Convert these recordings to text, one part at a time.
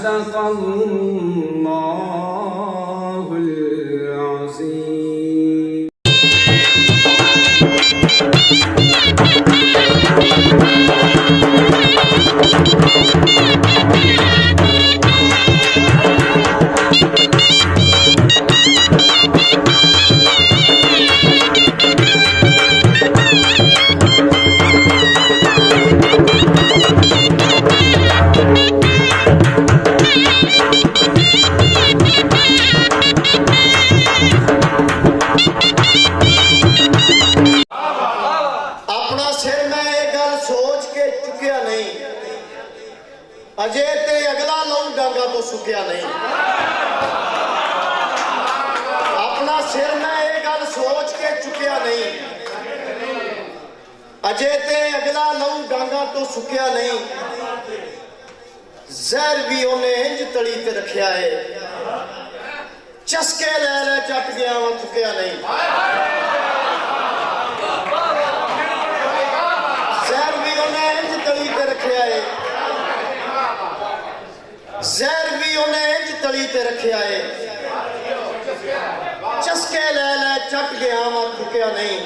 सदक़ल्लाहुल अज़ीम। अजे ते अगला लहू डांगा तो सुकिया नहीं। अपना सिर मैं ये गल सोच के चुकिया नहीं। अजे ते अगला लहू डांगा तो सुकिया नहीं। जहर भी उन्हें इंज तली ते रखिया है, चस्के ले ले चट गया वो चुकिया नहीं। जहर भी उन्हें इंज तली ते रखिया है, जहर भी उन्हें इंज तली ते रखिया है, चस्के ले ले चट गया वा चुकिया नहीं।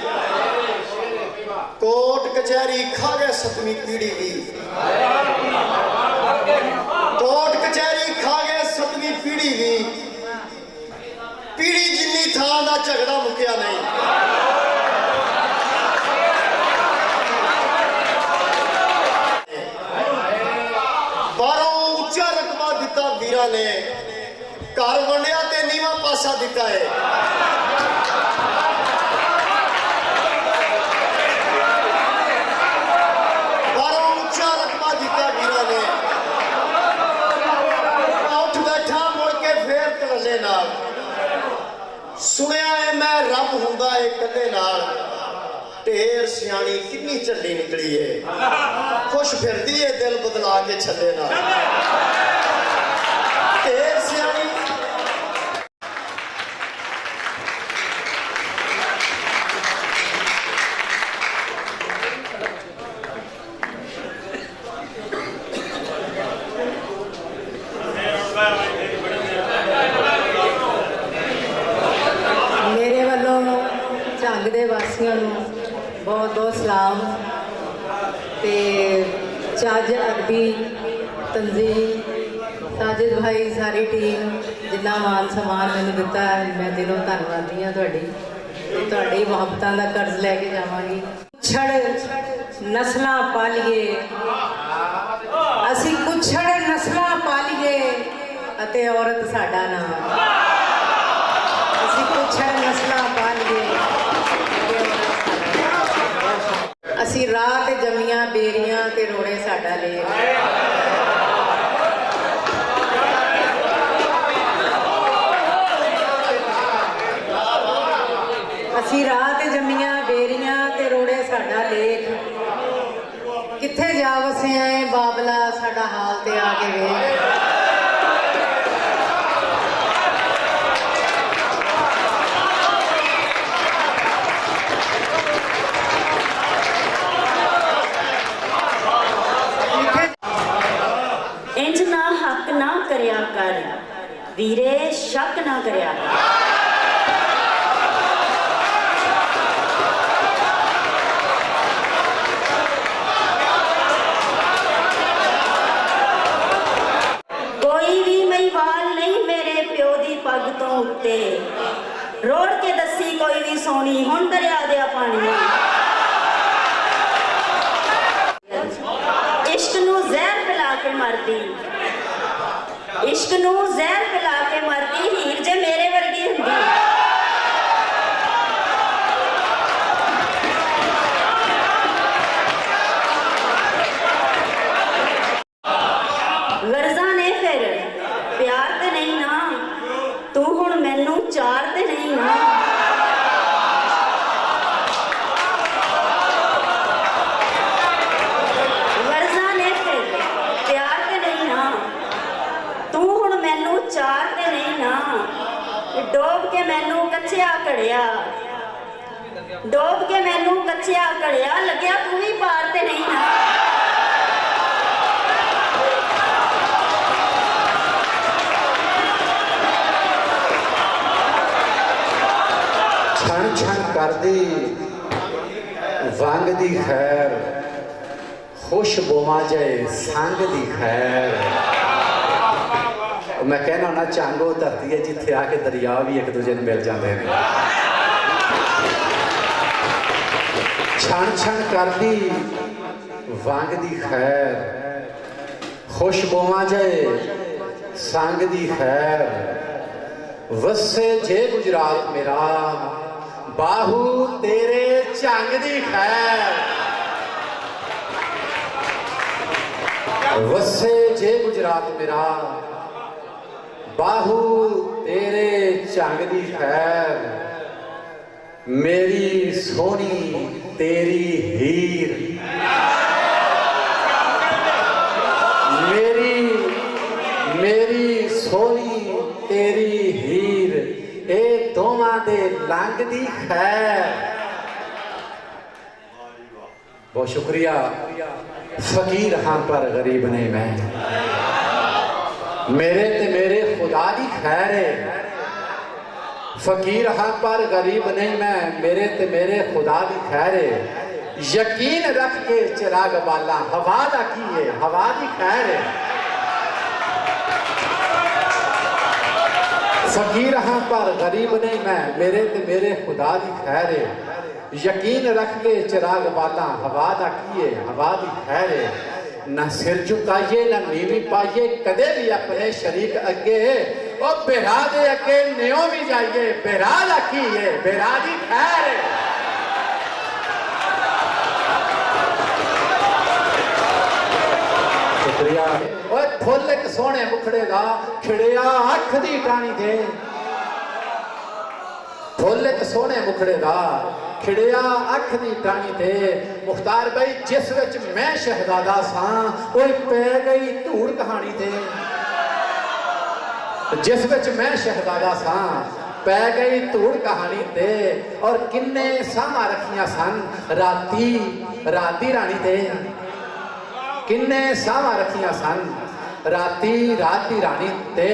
कोट कचहरी खा गए सतवीं पीढ़ी भी, कोट कचहरी खा गए सतवीं पीढ़ी भी, पीढ़ी जिन्नी थां दा झगड़ा मुकिया नहीं। वीरा ने घर वंडिया ते नीवा पासा दिता है। बारों उच्चा रकबा दिता वीरा ने, उठ बैठा मुड़ के फेर कले नाल। सुनिया है मैं रब हुंदा है कले नाल। ढेर सियाणी किन्नी झंडी निकली है, खुश फिरदी है दिल बदला के छले नाल। मेरे वालों झंग दे वासियों बहुत बहुत सलाम। ते जज अदबी तंजीम साजिद भाई सारी टीम जिन्ना मान सम्मान मैंने दिता है, मैं दिलों धन्नवादी हाँ तुहाडी मुहब्बतां दा कर्ज लैके जावांगी। कुछड़ नस्लां पालीए, असी कुछड़ नस्लां पालीए अते औरत साडा नाम। असी कुछड़ नस्लां पालीए, असी रात जमियां बेरियां ते रोड़े साडा लेख। असी रात जमियां बेरियां ते रोड़े साडा लेख। किथे जा वसिया है बाबला साडा हाल ते आके वेख। इंज ना हक ना करया कर वीरे, शक ना करया कर। पग तो उत्ते रोड़ के दसी कोई भी सोनी हुण दरिया दिया पानी। इश्क नू जहर पिला के मरदी, इश्क नू जहर पिला के मरदी हीर जे मेरे वर्गी हुंदी। गर्जा ने फिर प्यार ते नहीं ना, तू हुण मैनू चार ते नहीं ना। वर्जा ने फिर प्यार ते नहीं ना, तू हुण मैनू चार ते नहीं ना। डोब के मैनू कच्चिया घड़िया, डोब के मैनू कच्चिया घड़िया, लग्या तू भी पार ते नहीं ना। करदी वंग दी खैर खुश बोवा जाए संग दी खैर। मैं कहना ना झांगो धरती है जिथे आके दरिया भी एक दूजे मिल जाते हैं। छण छण करदी वंग दी खैर खुश बोवा जाए संग दी खैर। वसे जे गुजरात मेरा बाहू तेरे झंग दी खैर। वसे जे गुजरात मेरा बाहू तेरे झंग दी खैर। मेरी सोनी तेरी हीर मेरी सोनी तेरी हीर ए दोवां दे लंघ दी खैर। बहुत शुक्रिया। फकीर हाँ पर गरीब नहीं मैं, मेरे ते मेरे खुदा दी खैर है। फकीर हाँ पर गरीब नहीं मैं, मेरे ते मेरे खुदा दी खैर है। यकीन रख के चिराग बाला हवा दा की है, हवा दी खैर है। फकीर हाँ पर गरीब नहीं मैं, मेरे ते मेरे खुदा दी खैर है। यकीन रख के चिराग बाला हवा दा की है, हवा दी खैर है। ना सिर झुकाइए ना नीवी पाइए कदे भी अपने शरीक अगे। और बेरा दे अगे न्यो भी जाइए, बेरा दा की है, बेरा दी खैर है। शुक्रिया। ओए फुल एक सोहने मुखड़े दा खिड़िया अख दी टाणी दे। फुल एक सोहने मुखड़े दा खिड़िया अख दी टाणी दे। मुख्तार भाई जिस विच मैं शहजादा सां ओए पै गई धूड़ कहानी ते। जिस विच मैं शहजादा सां पै गई धूड़ कहानी ते। और किन्ने सामा रखियां सन राती राती रानी ते। किन्ने सावा रखियां सन राती राती रानी ते।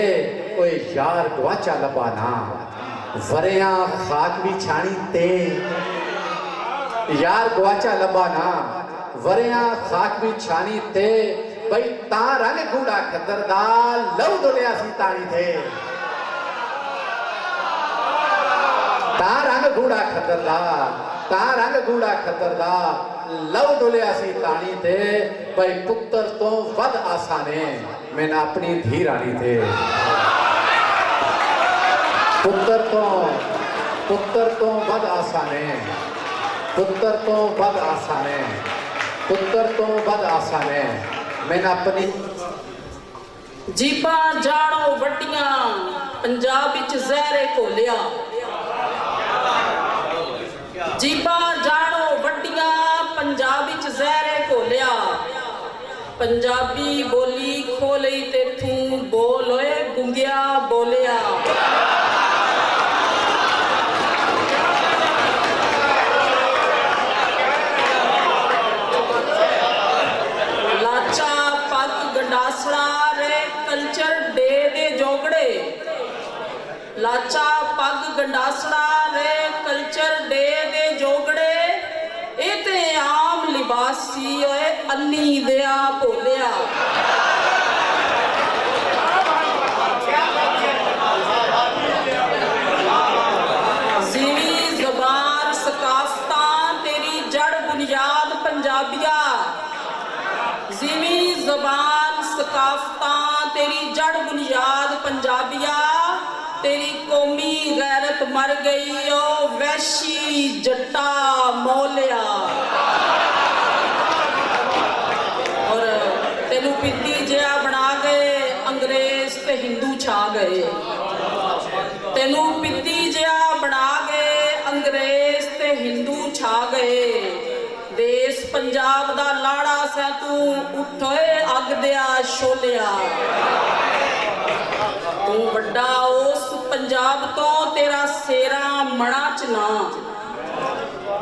कोई यार गवाचा लबाना वरिया खाक भी छानी ते। यार गवाचा लबाना वरिया खाक भी छानी ते। भाई ता रंग गूड़ा खदर दा लव दुलिया सी तानी थे। ता रंग गूड़ा खदर दा, ता रंग गूड़ा खदर दा लव दुलिया सी तानी थे। भाई पुत्र तो वध आसाने मैंने अपनी धी रानी थे। पुत्र तो वध आसाने, पुत्र तो वध आसाने, पुत्र तो वध आसाने मैंने अपनी। जीपा जानो वड्डियां पंजाब विच जहरे घोलिया। जीपा जानो वड्डियां पंजाब विच जहरे घोलिया। पंजाबी बोली खोली ते तू बोलोए गुंगिया बोलिया। लाचा पग गंडासड़ा रे कल्चर डे दे जोगड़े। लाचा पग गंडासड़ा रे कल्चर डे दे जोगड़े। ये ते आम लिबासी ओए अन्नी दिया भोलिया। जीवी ज़बान सकाफतां तेरी जड़ बुनियाद पंजाबिया। जीवी ज़बान सकाफतां तेरी जड़ बुनियाद पंजाबिया। तेरी कौमी गैरत मर गई ओ वैशी जट्टा मोलिया। और तेनू पिद्दी जिहा बना गए अंग्रेज ते हिंदू छा गए। तेनू पिद्दी जिहा बना गए अंग्रेज ते हिंदू छा गए। देश पंजाब दा लाड़ा सै तू उठोए अग दिया शोलिया। तू वड्डा उस पंजाब तो तेरा सेरा मना च ना।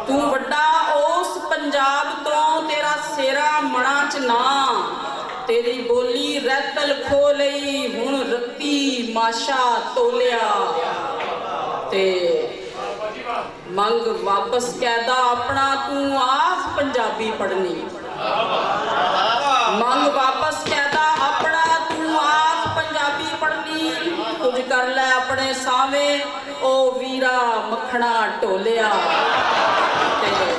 तू वड्डा उस पंजाब तो तेरा सेरा मना च ना। तेरी बोली रैतल खो लई हुण रत्ती माशा तोलिया। ते ਮੰਗ ਵਾਪਸ ਕਹਿਦਾ ਆਪਣਾ ਤੂੰ ਆਖ ਪੰਜਾਬੀ ਪੜ੍ਹਨੀ। ਮੰਗ ਵਾਪਸ ਕਹਿਦਾ ਆਪਣਾ ਤੂੰ ਆਖ ਪੰਜਾਬੀ ਪੜ੍ਹਨੀ। ਕੁਝ ਕਰ ਲੈ ਆਪਣੇ ਸਾਵੇਂ, ਉਹ ਵੀਰਾ ਮੱਖਣਾ ਢੋਲਿਆ। ਤੇ